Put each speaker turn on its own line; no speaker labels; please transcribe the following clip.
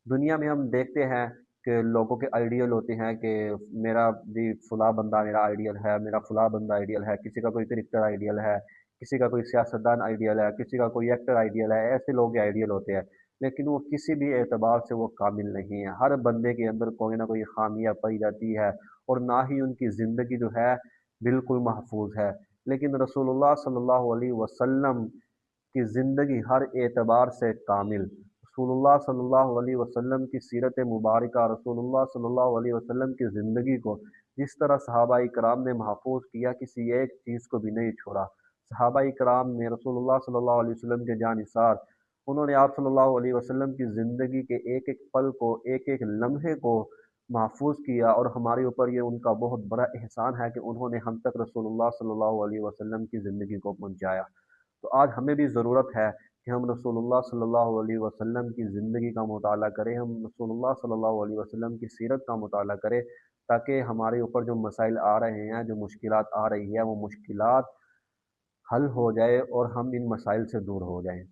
دنیا میں ہم دیکھتے ہیں کہ لوگوں کے آئیڈیل ہوتے ہیں کہ میرا بھی فلاں بندہ میرا آئیڈیل ہے، میرا فلاں بندہ آئیڈیل ہے، کسی کا کوئی کرکٹر آئیڈیل ہے، کسی کا کوئی سیاستدان آئیڈیل ہے، کسی کا کوئی ایکٹر آئیڈیل ہے، ایسے لوگ آئیڈیل ہوتے ہیں۔ لیکن وہ کسی بھی اعتبار سے وہ کامل نہیں ہے، ہر بندے کے اندر کوئی نہ کوئی خامیاں پائی جاتی ہے، اور نہ ہی ان کی زندگی جو ہے بالکل محفوظ ہے۔ لیکن رسول اللہ صلی اللہ علیہ وسلم کی زندگی ہر اعتبار سے کامل، رسول اللہ صلی اللہ علیہ وسلم کی سیرت مبارکہ، رسول اللہ صلی اللہ علیہ وسلم کی زندگی کو جس طرح صحابہ کرام نے محفوظ کیا، کسی ایک چیز کو بھی نہیں چھوڑا۔ صحابہ کرام نے رسول اللہ صلی اللہ علیہ وسلم کے جانثار، انہوں نے آپ صلی اللہ علیہ وسلم کی زندگی کے ایک ایک پل کو، ایک ایک لمحے کو محفوظ کیا، اور ہمارے اوپر یہ ان کا بہت بڑا احسان ہے کہ انہوں نے ہم تک رسول اللہ صلی اللہ علیہ وسلم کی زندگی کو پہنچایا۔ تو آج ہمیں بھی ضرورت ہے کہ ہم رسول اللہ صلی اللہ علیہ وسلم کی زندگی کا مطالعہ کریں، ہم رسول اللہ صلی اللہ علیہ وسلم کی سیرت کا مطالعہ کریں، تاکہ ہمارے اوپر جو مسائل آ رہے ہیں، جو مشکلات آ رہی ہے، وہ مشکلات حل ہو جائے اور ہم ان مسائل سے دور ہو جائیں۔